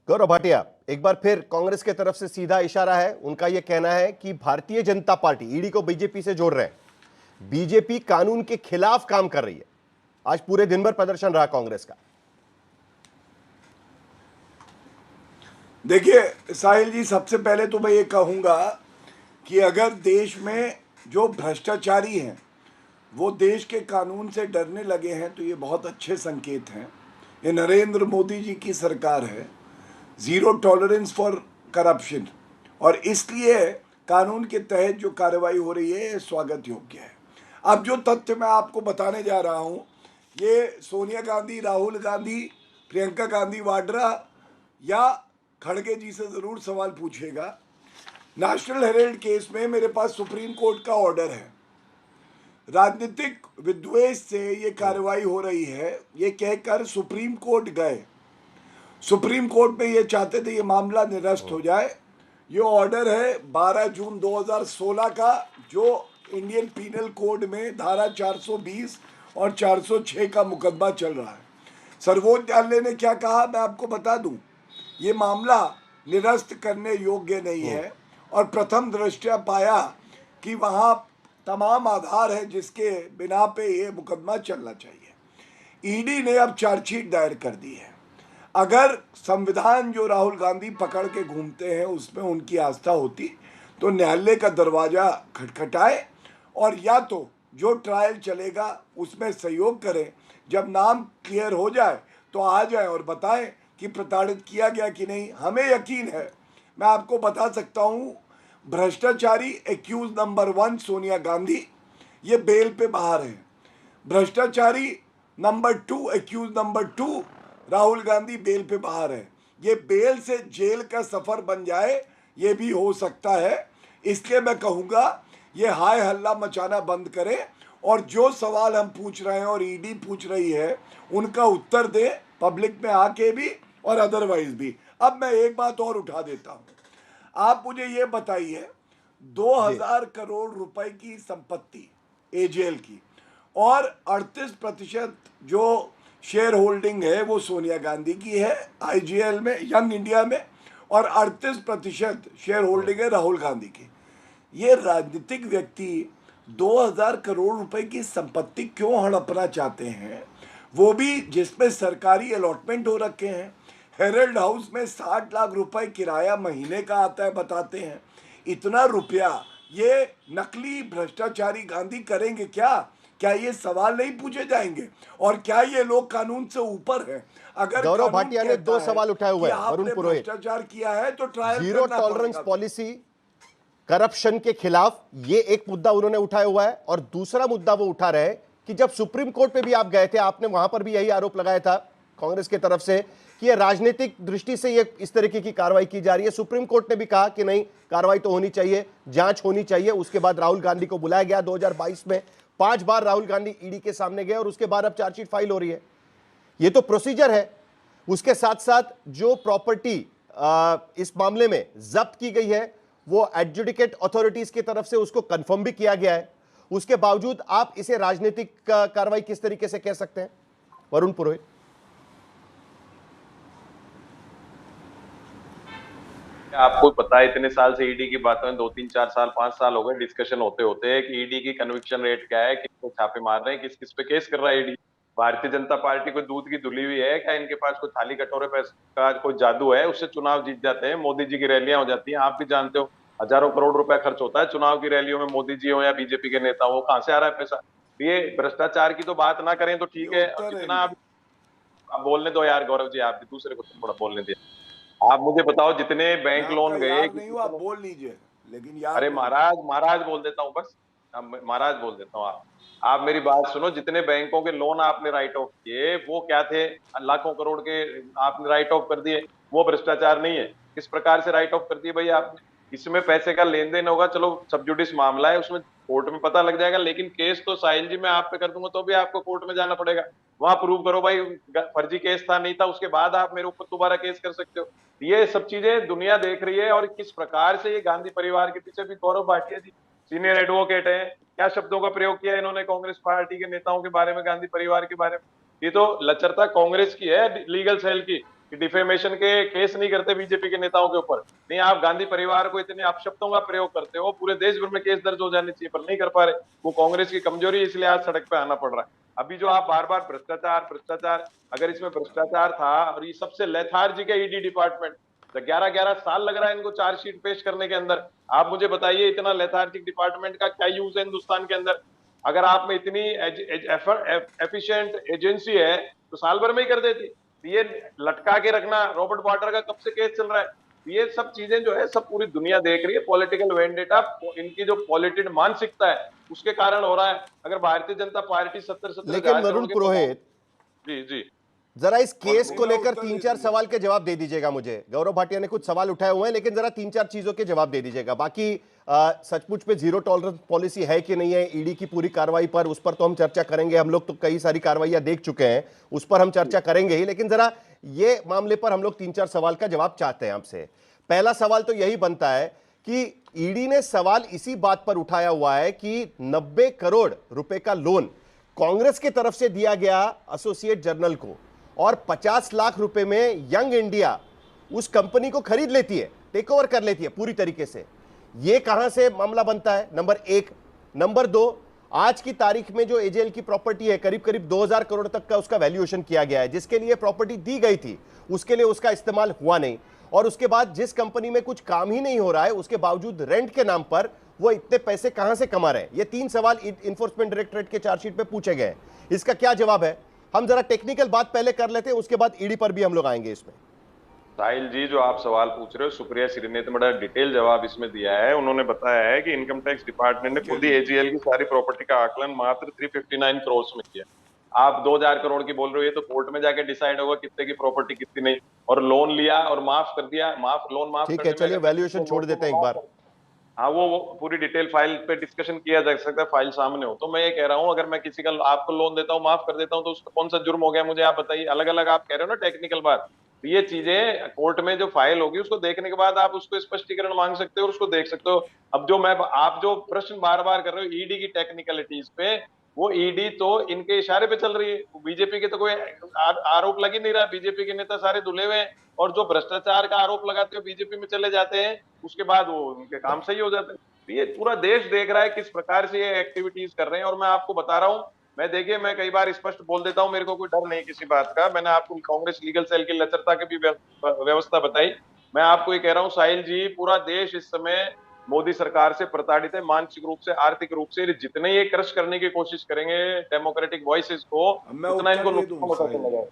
गौरव भाटिया, एक बार फिर कांग्रेस के तरफ से सीधा इशारा है। उनका यह कहना है कि भारतीय जनता पार्टी ईडी को बीजेपी से जोड़ रहे हैं, बीजेपी कानून के खिलाफ काम कर रही है। आज पूरे दिन भर प्रदर्शन रहा कांग्रेस का। देखिए साहिल जी, सबसे पहले तो मैं ये कहूँगा कि अगर देश में जो भ्रष्टाचारी हैं वो देश के कानून से डरने लगे हैं तो ये बहुत अच्छे संकेत हैं। ये नरेंद्र मोदी जी की सरकार है, ज़ीरो टॉलरेंस फॉर करप्शन, और इसलिए कानून के तहत जो कार्रवाई हो रही है ये स्वागत योग्य है। अब जो तथ्य मैं आपको बताने जा रहा हूँ, ये सोनिया गांधी, राहुल गांधी, प्रियंका गांधी वाड्रा या खड़गे जी से ज़रूर सवाल पूछिएगा। नेशनल हेराल्ड केस में मेरे पास सुप्रीम कोर्ट का ऑर्डर है। राजनीतिक विद्वेष से ये कार्रवाई हो रही है, ये कहकर सुप्रीम कोर्ट गए। सुप्रीम कोर्ट में ये चाहते थे ये मामला निरस्त हो जाए। ये ऑर्डर है 12 जून 2016 का, जो इंडियन पीनल कोड में धारा 420 और 406 का मुकदमा चल रहा है। सर्वोच्च न्यायालय ने क्या कहा मैं आपको बता दूं, ये मामला निरस्त करने योग्य नहीं है और प्रथम दृष्टया पाया कि वहाँ तमाम आधार है जिसके बिना पे ये मुकदमा चलना चाहिए। ईडी ने अब चार्जशीट दायर कर दी है। अगर संविधान जो राहुल गांधी पकड़ के घूमते हैं उसमें उनकी आस्था होती तो न्यायालय का दरवाजा खटखटाए और या तो जो ट्रायल चलेगा उसमें सहयोग करें। जब नाम क्लियर हो जाए तो आ जाए और बताएं कि प्रताड़ित किया गया कि नहीं। हमें यकीन है, मैं आपको बता सकता हूँ, भ्रष्टाचारी एक्यूज नंबर 1 सोनिया गांधी ये बेल पे बाहर है। भ्रष्टाचारी number 2, accused number 2 Rahul Gandhi bail पे बाहर है। ये बेल से जेल का सफर बन जाए ये भी हो सकता है। इसलिए मैं कहूँगा ये हाय हल्ला मचाना बंद करें और जो सवाल हम पूछ रहे हैं और ईडी पूछ रही है उनका उत्तर दें, पब्लिक में आके भी और अदरवाइज भी। अब मैं एक बात और उठा देता हूँ, आप मुझे ये बताइए, 2000 करोड़ रुपए की संपत्ति एजेएल की और 38% जो शेयर होल्डिंग है वो सोनिया गांधी की है आईजीएल में, यंग इंडिया में, और 38% शेयर होल्डिंग है राहुल गांधी की। ये राजनीतिक व्यक्ति 2000 करोड़ रुपए की संपत्ति क्यों हड़पना चाहते हैं, वो भी जिसमें सरकारी अलॉटमेंट हो रखे हैं। हेरल्ड हाउस में 60 लाख रुपए किराया महीने का आता है बताते हैं। इतना रुपया ये नकली भ्रष्टाचारी गांधी करेंगे क्या? क्या ये सवाल नहीं पूछे जाएंगे? और क्या ये लोग कानून से ऊपर हैं? अगर गौरव भाटिया ने दो सवाल उठाए हुए हैं। वरुण पुरोहित, भ्रष्टाचार किया है तो trial zero tolerance policy, corruption के खिलाफ, ये एक मुद्दा उन्होंने उठाया हुआ है। और दूसरा मुद्दा वो उठा रहे कि जब सुप्रीम कोर्ट पे भी आप गए थे, आपने वहां पर भी यही आरोप लगाया था कांग्रेस की तरफ से कि ये राजनीतिक दृष्टि से ये इस तरीके की कार्रवाई की जा रही है। सुप्रीम कोर्ट ने भी कहा कि नहीं, कार्रवाई तो होनी चाहिए, जांच होनी चाहिए। उसके बाद राहुल गांधी को बुलाया गया 2022 में, 5 बार राहुल गांधी ईडी के सामने गए और उसके बाद अब चार्जशीट फाइल हो रही है। ये तो प्रोसीजर है। उसके साथ साथ जो प्रॉपर्टी इस मामले में जब्त की गई है वो एडजुडिकेट अथॉरिटीज की तरफ से उसको कंफर्म भी किया गया है। उसके बावजूद आप इसे राजनीतिक कार्रवाई किस तरीके से कह सकते हैं, वरुण पुरोहित? आपको पता है इतने साल से ईडी की बातों में 2, 3, 4 साल 5 साल हो गए डिस्कशन होते होते कि ईडी की कन्विक्शन रेट क्या है, किसको छापे मार रहे हैं, किस किस पे केस कर रहा है ईडी। भारतीय जनता पार्टी को दूध की धुली हुई है क्या? इनके पास कोई थाली कटोरे पे का कोई जादू है, उससे चुनाव जीत जाते हैं? मोदी जी की रैलियां हो जाती हैं, आप भी जानते हो, हजारों करोड़ रुपया खर्च होता है चुनाव की रैलियों में, मोदी जी हो या बीजेपी के नेता हो, कहां से आ रहा है पैसा? ये भ्रष्टाचार की तो बात ना करें तो ठीक है, जितना आप बोलने दो यार गौरव जी, आप भी दूसरे को थोड़ा बोलने दिया। आप मुझे बताओ जितने बैंक लोन गए, नहीं हुआ, आप बोल लीजिए, लेकिन यार अरे महाराज, महाराज बोल देता हूँ बस, महाराज बोल देता हूँ। आप मेरी बात सुनो, जितने बैंकों के लोन आपने राइट ऑफ किए वो क्या थे? लाखों करोड़ के आपने राइट ऑफ कर दिए, वो भ्रष्टाचार नहीं है? किस प्रकार से राइट ऑफ कर दिए भाई आपने? इसमें पैसे का लेन देन होगा, चलो सब जुडिस मामला है, उसमें कोर्ट में पता लग जाएगा, लेकिन केस तो साहिल जी मैं आप पे कर दूंगा तो भी आपको कोर्ट में जाना पड़ेगा। वहां प्रूव करो भाई फर्जी केस था, नहीं था, उसके बाद आप मेरे ऊपर दोबारा केस कर सकते हो। ये सब चीजें दुनिया देख रही है और किस प्रकार से ये गांधी परिवार के पीछे भी गौरव भाटिया जी सीनियर एडवोकेट हैं, क्या शब्दों का प्रयोग किया इन्होंने कांग्रेस पार्टी के नेताओं के बारे में, गांधी परिवार के बारे में। ये तो लचरता कांग्रेस की है, लीगल सेल की, कि डिफेमेशन के केस नहीं करते बीजेपी के नेताओं के ऊपर, नहीं आप गांधी परिवार को इतने अपशब्दों का प्रयोग करते हो, पूरे देश भर में केस दर्ज हो जाने चाहिए पर नहीं कर पा रहे। वो कांग्रेस की कमजोरी है, इसलिए आज सड़क पे आना पड़ रहा है। अभी जो आप बार बार भ्रष्टाचार भ्रष्टाचार, अगर इसमें भ्रष्टाचार था और ये सबसे लेथार्जिक है ईडी डिपार्टमेंट, तो 11-11 साल लग रहा है इनको चार्जशीट पेश करने के अंदर। आप मुझे बताइए इतना लेथार्जिक डिपार्टमेंट का क्या यूज है हिंदुस्तान के अंदर? अगर आप में इतनी एफिशिएंट एजेंसी है तो साल भर में ही कर देती। ये लटका के रखना, रॉबर्ट वाड्रा का कब से केस चल रहा है, ये सब चीजें जो है सब पूरी दुनिया देख रही है। पॉलिटिकल वेंडेटा, इनकी जो पॉलिटिड मानसिकता है उसके कारण हो रहा है। अगर भारतीय जनता पार्टी 70-70 लेकिन वरुण पुरोहित, जी जी जरा इस केस को मेरा लेकर उत्तर 3-4 दीजिए। सवाल के जवाब दे दीजिएगा मुझे। गौरव भाटिया ने कुछ सवाल उठाए हुए हैं, लेकिन जरा 3-4 चीजों के जवाब दे दीजिएगा। बाकी सचमुच में जीरो टॉलरेंस पॉलिसी है कि नहीं है ईडी की पूरी कार्रवाई पर, उस पर तो हम चर्चा करेंगे। हम लोग तो कई सारी कार्रवाइयां देख चुके हैं, उस पर हम चर्चा करेंगे ही, लेकिन जरा ये मामले पर हम लोग 3-4 सवाल का जवाब चाहते हैं आपसे। पहला सवाल तो यही बनता है कि ईडी ने सवाल इसी बात पर उठाया हुआ है कि 90 करोड़ रुपए का लोन कांग्रेस की तरफ से दिया गया एसोसिएट जर्नल को, और 50 लाख रुपए में यंग इंडिया उस कंपनी को खरीद लेती है, टेक ओवर कर लेती है पूरी तरीके से। यह कहां से मामला बनता है, नंबर एक। नंबर दो, आज की तारीख में जो एजेएल की प्रॉपर्टी है करीब करीब 2000 करोड़ तक का उसका वैल्यूएशन किया गया है, जिसके लिए प्रॉपर्टी दी गई थी उसके लिए उसका इस्तेमाल हुआ नहीं, और उसके बाद जिस कंपनी में कुछ काम ही नहीं हो रहा है उसके बावजूद रेंट के नाम पर वो इतने पैसे कहां से कमा रहे हैं। ये 3 सवाल इंफोर्समेंट डायरेक्टरेट के चार्जशीट पे पूछे गए हैं। इसका क्या जवाब है? हम जरा टेक्निकल बात पहले कर लेते हैं, उसके बाद ईडी पर भी हम लोग आएंगे इसमें। साहिल जी, जो आप सवाल पूछ रहे हो, सुप्रिया श्री ने तो बड़ा डिटेल जवाब इसमें दिया है। उन्होंने बताया है कि इनकम टैक्स डिपार्टमेंट ने खुद ही एजीएल की सारी प्रॉपर्टी का आकलन मात्र 359 करोड़ में किया। आप 2000 करोड़ की बोल रहे हो, ये तो कोर्ट में जाके डिसाइड होगा कितने की प्रॉपर्टी कितनी नहीं, और लोन लिया और माफ कर दिया। लोन माफ ठीक है, करने में चलिए अगर- वैल्यूएशन छोड़ देते हैं एक बार। हाँ, वो पूरी डिटेल फाइल पे डिस्कशन किया जा सकता है, फाइल सामने हो। तो मैं ये कह रहा हूँ, अगर मैं किसी का आपको लोन देता हूँ, माफ कर देता हूँ, तो उसका कौन सा जुर्म हो गया मुझे आप बताइए। अलग अलग आप कह रहे हो ना टेक्निकल बात, तो ये चीजें कोर्ट में जो फाइल होगी उसको देखने के बाद आप उसको स्पष्टीकरण मांग सकते हो और उसको देख सकते हो। अब जो आप जो प्रश्न बार बार कर रहे हो ईडी की टेक्निकलिटीज पे, वो ईडी तो इनके इशारे पे चल रही है। बीजेपी के तो कोई आरोप लग ही नहीं रहा, बीजेपी के नेता सारे धुले हुए हैं, और जो भ्रष्टाचार का आरोप लगाते हो बीजेपी में चले जाते हैं, उसके बाद वो उनके काम सही हो जाते हैं। तो ये पूरा देश देख रहा है किस प्रकार से ये एक्टिविटीज कर रहे हैं। और मैं आपको बता रहा हूँ, मैं देखिए, मैं कई बार स्पष्ट बोल देता हूँ, मेरे को कोई डर नहीं किसी बात का। मैंने आपको कांग्रेस लीगल सेल की लचरता की भी व्यवस्था बताई। मैं आपको ये कह रहा हूँ साहिल जी, पूरा देश इस समय मोदी सरकार से प्रताड़ित है, मानसिक रूप से, आर्थिक रूप से। जितने ये क्रश करने की कोशिश करेंगे डेमोक्रेटिक वॉइसेस को, मैं उतना उत्तर इनको दे दूं, नुकसान होता साहिल। चला जाएगा।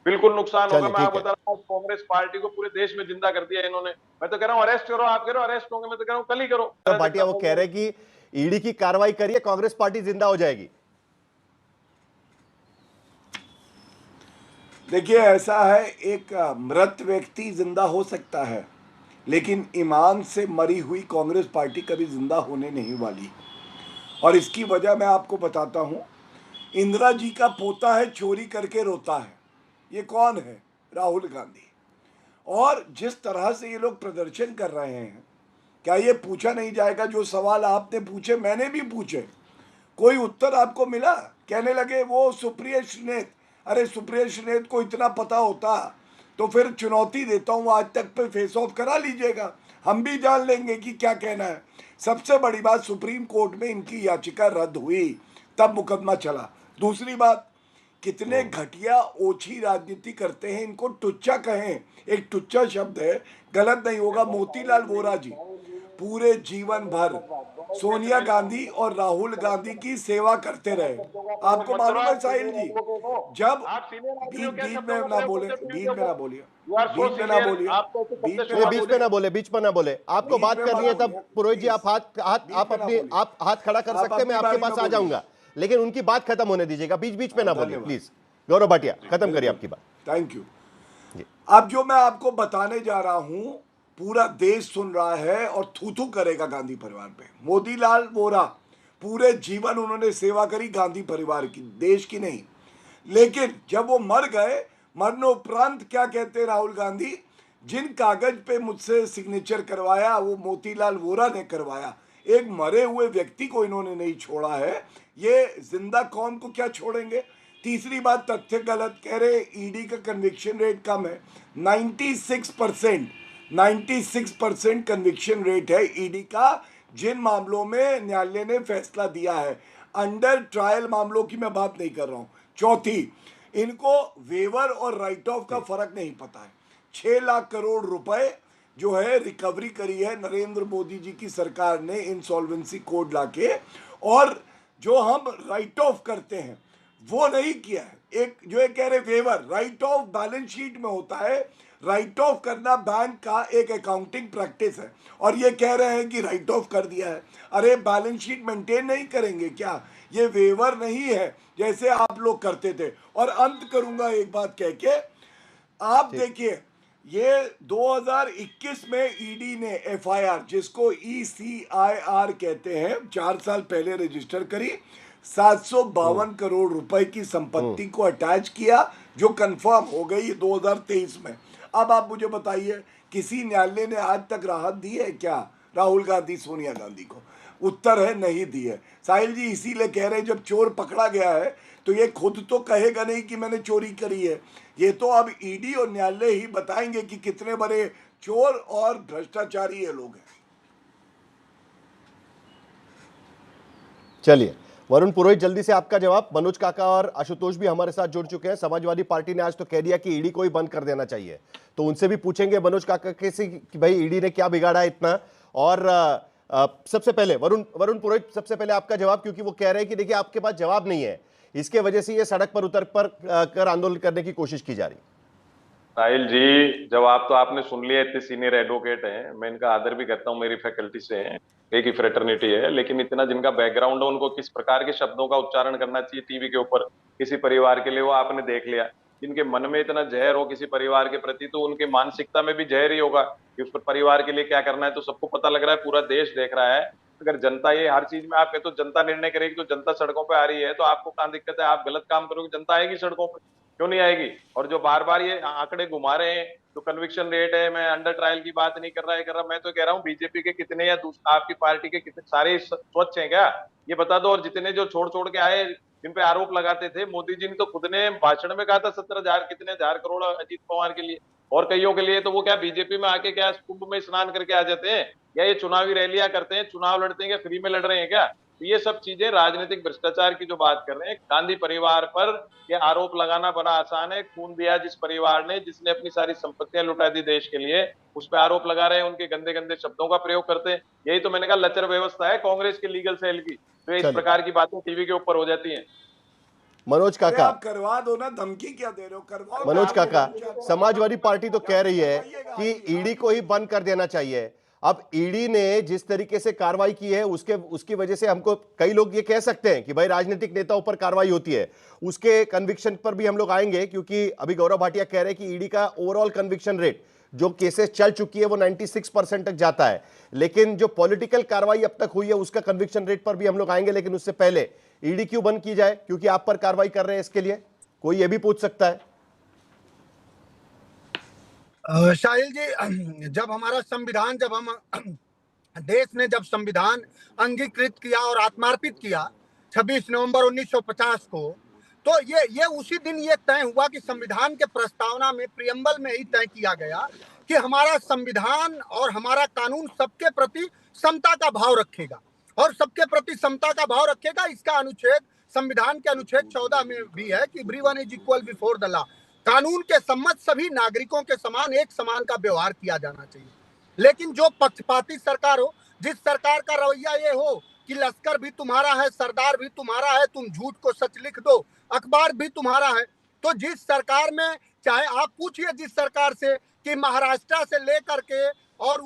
बिल्कुल नुकसान होगा। चलिए, मैं ठीक आपको है। बता रहा हूँ, कांग्रेस पार्टी को पूरे देश में जिंदा कर दिया इन्होंने। मैं तो कह रहा हूँ अरेस्ट करो, आप कह रहे हो अरेस्ट होंगे, मैं तो कह रहा हूँ कल ही करो। भाटिया वो कह रहे हैं कि ईडी की कार्रवाई करिए, कांग्रेस पार्टी जिंदा हो जाएगी। देखिए, ऐसा है, एक मृत व्यक्ति जिंदा हो सकता है, लेकिन ईमान से मरी हुई कांग्रेस पार्टी कभी जिंदा होने नहीं वाली। और इसकी वजह मैं आपको बताता हूँ। इंदिरा जी का पोता है, चोरी करके रोता है। ये कौन है? राहुल गांधी। और जिस तरह से ये लोग प्रदर्शन कर रहे हैं, क्या ये पूछा नहीं जाएगा? जो सवाल आपने पूछे, मैंने भी पूछे, कोई उत्तर आपको मिला? कहने लगे वो सुप्रिया श्रीनेत। अरे सुप्रिया श्रीनेत को इतना पता होता तो फिर चुनौती देता हूँ, आज तक पे फेस ऑफ करा लीजिएगा, हम भी जान लेंगे कि क्या कहना है। सबसे बड़ी बात, सुप्रीम कोर्ट में इनकी याचिका रद्द हुई, तब मुकदमा चला। दूसरी बात, कितने घटिया ओछी राजनीति करते हैं, इनको टुच्चा कहें, एक टुच्चा शब्द है, गलत नहीं होगा। मोतीलाल वोरा जी पूरे जीवन भर सोनिया गांधी और राहुल गांधी की सेवा करते रहे। आपको मालूम है साहिल जी, जब बीच में ना बोले, बीच में ना बोलिए, बीच में ना बोलिए, बीच में ना बोले, बीच में ना बोले। आपको बात करनी है तब पुरोहित जी आप आप हाथ खड़ा कर सकते हैं, मैं आपके पास आ जाऊंगा, लेकिन उनकी बात खत्म होने दीजिएगा। बीच बीच में ना बोलिए प्लीज। गौरव भाटिया, खत्म करिए आपकी बात। Thank you. अब जो मैं आपको बताने जा रहा हूं, पूरा देश सुन रहा है और थू थू करेगा गांधी परिवार पे। मोतीलाल वोरा पूरे जीवन उन्होंने सेवा करी गांधी परिवार की, देश की नहीं। लेकिन जब वो मर गए, मरणोपरांत क्या कहते राहुल गांधी, जिन कागज पे मुझसे सिग्नेचर करवाया वो मोतीलाल वोरा ने करवाया। एक मरे हुए व्यक्ति को इन्होंने नहीं छोड़ा है, ये जिंदा कौम को क्या छोड़ेंगे? तीसरी बात तथ्य गलत कह रहे, ईडी का कन्विक्शन रेट कम है, 96% कन्विक्शन रेट है ईडी का, जिन मामलों में न्यायालय ने फैसला दिया है। अंडर ट्रायल मामलों की मैं बात नहीं कर रहा हूं। चौथी, इनको वेवर और राइट ऑफ का फर्क नहीं पता है। 6 लाख करोड़ रुपए जो है रिकवरी करी है नरेंद्र मोदी जी की सरकार ने इंसॉल्वेंसी कोड लाके, और जो हम राइट ऑफ करते हैं वो नहीं किया है। एक जो ये कह रहे waiver, write off balance sheet में होता है, राइट ऑफ करना बैंक का एक अकाउंटिंग प्रैक्टिस है, और ये कह रहे हैं कि राइट ऑफ कर दिया है। अरे बैलेंस शीट मेंटेन नहीं करेंगे क्या? ये वेवर नहीं है जैसे आप लोग करते थे। और अंत करूंगा एक बात कह के, आप देखिए ये 2021 में ईडी ने एफआईआर, जिसको ECIR कहते हैं, 4 साल पहले रजिस्टर करी, 752 करोड़ रुपए की संपत्ति को अटैच किया, जो कंफर्म हो गई 2023 में। अब आप मुझे बताइए, किसी न्यायालय ने आज तक राहत दी है क्या राहुल गांधी सोनिया गांधी को? उत्तर है नहीं दी है। साहिल जी इसीलिए कह रहे हैं जब चोर पकड़ा गया है तो ये खुद तो कहेगा नहीं कि मैंने चोरी करी है, ये तो अब ईडी और न्यायालय ही बताएंगे कि कितने बड़े चोर और भ्रष्टाचारी ये लोग हैं। चलिए वरुण पुरोहित, जल्दी से आपका जवाब। मनोज काका और आशुतोष भी हमारे साथ जुड़ चुके हैं। समाजवादी पार्टी ने आज तो कह दिया कि ईडी को ही बंद कर देना चाहिए, तो उनसे भी पूछेंगे मनोज काका के से कि भाई ईडी ने क्या बिगाड़ा है इतना। और सबसे पहले वरुण पुरोहित, सबसे पहले आपका जवाब, क्योंकि वो कह रहे हैं कि देखिए आपके पास जवाब नहीं है, इसके वजह से ये सड़क पर उतर कर आंदोलन करने की कोशिश की जा रही। साहिल जी, जवाब तो आपने सुन लिया, इतने सीनियर एडवोकेट हैं, मैं इनका आदर भी करता हूँ, मेरी फैकल्टी से हैं, एक ही फ्रेटर्निटी है, लेकिन इतना जिनका बैकग्राउंड है उनको किस प्रकार के शब्दों का उच्चारण करना चाहिए टीवी के ऊपर किसी परिवार के लिए, वो आपने देख लिया। जिनके मन में इतना जहर हो किसी परिवार के प्रति, तो उनके मानसिकता में भी जहर ही होगा कि उस पर परिवार के लिए क्या करना है। तो सबको पता लग रहा है, पूरा देश देख रहा है। अगर जनता ये हर चीज में, आप कहते तो जनता निर्णय करेगी, तो जनता सड़कों पे आ रही है, तो आपको कहाँ दिक्कत है? आप गलत काम करोगे, जनता आएगी सड़कों पे, क्यों नहीं आएगी? और जो बार बार ये आंकड़े घुमा रहे हैं, जो कन्विक्शन रेट है, मैं अंडर ट्रायल की बात नहीं कर रहा, मैं तो कह रहा हूँ बीजेपी के कितने या आपकी पार्टी के कितने सारे स्वच्छ हैं क्या, ये बता दो। और जितने जो छोड़ छोड़ के आए, जिन पे आरोप लगाते थे, मोदी जी ने तो खुद ने भाषण में कहा था 17,000 कितने हजार करोड़ अजीत पवार के लिए और कईयों के लिए, तो वो क्या बीजेपी में आके क्या कुंभ में स्नान करके आ जाते हैं, या ये चुनावी रैलियां करते हैं, चुनाव लड़ते हैं, फ्री में लड़ रहे हैं क्या? ये सब चीजें राजनीतिक भ्रष्टाचार की जो बात कर रहे हैं, गांधी परिवार पर ये आरोप लगाना बड़ा आसान है। खून दिया जिस परिवार ने, जिसने अपनी सारी संपत्तियां लुटा दी देश के लिए, उस पर आरोप लगा रहे हैं, उनके गंदे गंदे शब्दों का प्रयोग करते हैं। यही तो मैंने कहा लचर व्यवस्था है कांग्रेस के लीगल सेल की, तो इस प्रकार की बातें टीवी के ऊपर हो जाती है। मनोज काका, आप करवा दो ना, धमकी क्या दे रहे हो? करवाओ। मनोज काका, समाजवादी पार्टी तो कह रही है कि ईडी को ही बंद कर देना चाहिए। अब ईडी ने जिस तरीके से कार्रवाई की है उसकी वजह से हमको कई लोग ये कह सकते हैं कि भाई राजनीतिक नेताओं पर कार्रवाई होती है, उसके कन्विक्शन पर भी हम लोग आएंगे, क्योंकि अभी गौरव भाटिया कह रहे हैं कि ईडी का ओवरऑल कन्विक्शन रेट जो केसेस चल चुकी है वो 96% तक जाता है, लेकिन जो पॉलिटिकल कार्रवाई अब तक हुई है उसका कन्विक्शन रेट पर भी हम लोग आएंगे। लेकिन उससे पहले ईडी क्यों बंद की जाए, क्योंकि आप पर कार्रवाई कर रहे हैं, इसके लिए कोई ये भी पूछ सकता है। शाहिल जी, जब हमारा संविधान, जब हम देश ने जब संविधान अंगीकृत किया और आत्मार्पित किया 26 नवंबर 1950 को, तो ये उसी दिन ये तय हुआ कि संविधान के प्रस्तावना में, प्रियम्बल में ही तय किया गया कि हमारा संविधान और हमारा कानून सबके प्रति समता का भाव रखेगा और सबके प्रति समता का भाव रखेगा। इसका अनुच्छेद, संविधान के अनुच्छेद 14 में भी है कि everyone is equal before the law, कानून के सम्मत सभी नागरिकों के समान एक समान का व्यवहार किया जाना चाहिए। लेकिन जो पक्षपाती सरकार हो, जिस सरकार का रवैया ये हो कि लश्कर भी तुम्हारा है, सरदार भी तुम्हारा है, तुम झूठ को सच लिख दो, अखबार भी तुम्हारा है, तो जिस सरकार में, चाहे आप पूछिए जिस सरकार से कि महाराष्ट्र से लेकर के और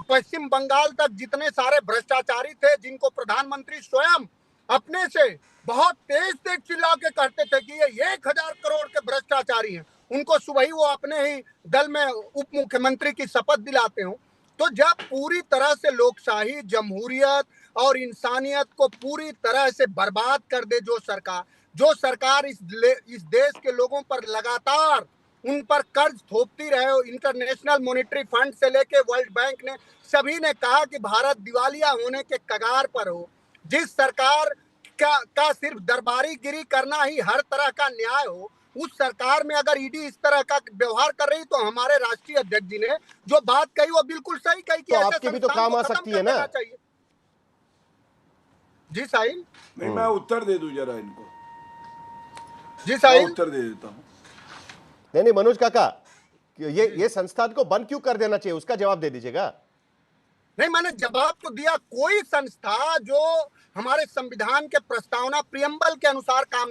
पश्चिम बंगाल तक जितने सारे भ्रष्टाचारी थे, जिनको प्रधानमंत्री स्वयं अपने से बहुत तेज चिल्ला के कहते थे कि ये 1000 करोड़ के भ्रष्टाचारी हैं, उनको सुबह ही वो अपने ही दल में उप मुख्यमंत्री की शपथ दिलाते हो। तो जब पूरी तरह से लोकशाही, जमहूरियत और इंसानियत को पूरी तरह से बर्बाद कर दे जो सरकार इस देश के लोगों पर लगातार उन पर कर्ज थोपती रहे हो, इंटरनेशनल मॉनेटरी फंड से लेके वर्ल्ड बैंक ने सभी ने कहा कि भारत दिवालिया होने के कगार पर हो, जिस सरकार का सिर्फ दरबारीगिरी करना ही हर तरह का न्याय हो, उस सरकार में अगर ईडी इस तरह का व्यवहार कर रही, तो हमारे राष्ट्रीय अध्यक्ष जी ने जो बात कही वो बिल्कुल सही कही कि तो ऐसे आपके भी तो संस्थान काम को आ खत्म सकती कर है ना। देना चाहिए। जी साहिल। नहीं, मैं उत्तर दे दूं जरा इनको, जी मैं साहिल। उत्तर दे देता हूं। नहीं मनोज काका, ये संस्थान को बंद क्यों कर देना चाहिए, उसका जवाब दे दीजिएगा। नहीं, मैंने जवाब तो दिया। कोई संस्था जो हमारे संविधान के प्रस्तावना प्रियम्बल के अनुसार काम